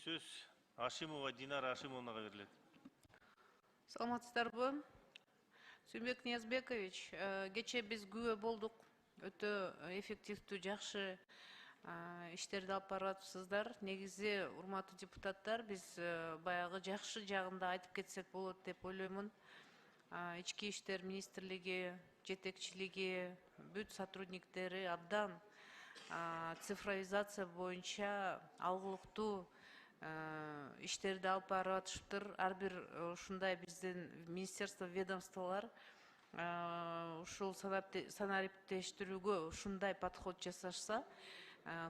Сөз Ашимова Динара Ашимовнаға беріледі. Саламатсыздарбы? Сүйінбек Ниязбекович, кече биз күбө болдук. Өтө эффективдүү, жакшы иштерди алып баратсыздар. Негизи, урматтуу депутаттар, биз баягы жакшы жагында айтып кетсек болот деп ойлоймун. Ички иштер министрлиги, жетекчилиги, бүт сотрудниктери абдан цифровизация боюнча алгылыктуу иштерди алып барып атышыптыр. Ар бир ушундай биздин министерство, ведомстволор ушул санариптештирүүгө ушундай подход жасашса,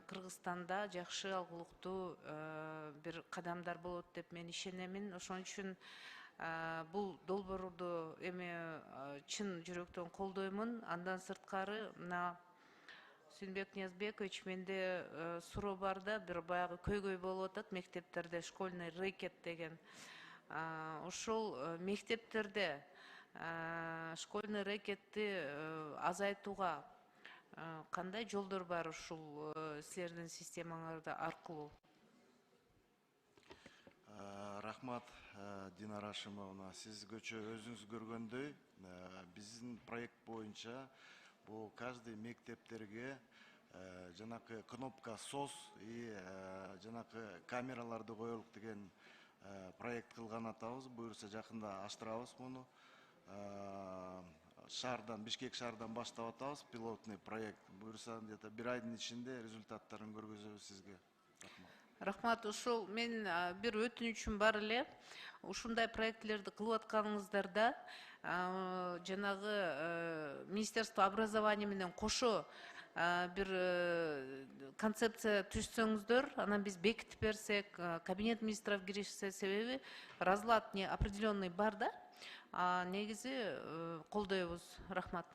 Кыргызстанда жакшы алгылыктуу бир кадамдар болот деп мен ишенемин. Ошон үчүн бул долбоорду эми чын жүрөктөн колдоймун. Андан сырткары мына Сүйінбек Ниязбекович, менде суроо бар да, бир баягы көйгөй болуп атат мектептерде школьный рэкет деген. Ошол мектептерде школьный рэкетти азайтууга кандай жолдор бар ушул силердин системаңарда аркылуу? Рахмат, Динара Ашимовна. Сиз өзүңүз көргөндөй, биздин проект боюнча бул каждый мектептерге жанакы кнопка СОС и жанакы камераларды коелук деген проект кылган атабыз. Буюрса жакында аштырабыз муну. Шаардан, Бишкек шаардан баштап атабыз пилотный проект. Буюрса где-то бир айдын ичинде результаттарын көргөзөбүз сизге. Рахмат. Рахмат, ушул мен бир өтүнүчүм бар эле. Ушундай проектлерди кылып атканыңыздарда жанагы Министерство образования менен кошо бир концепция түзсөңүздөр, анан биз бекитип берсек, кабинет министров киришсе, себеби разлад определенный бар да. Негизи колдойбуз. Рахмат.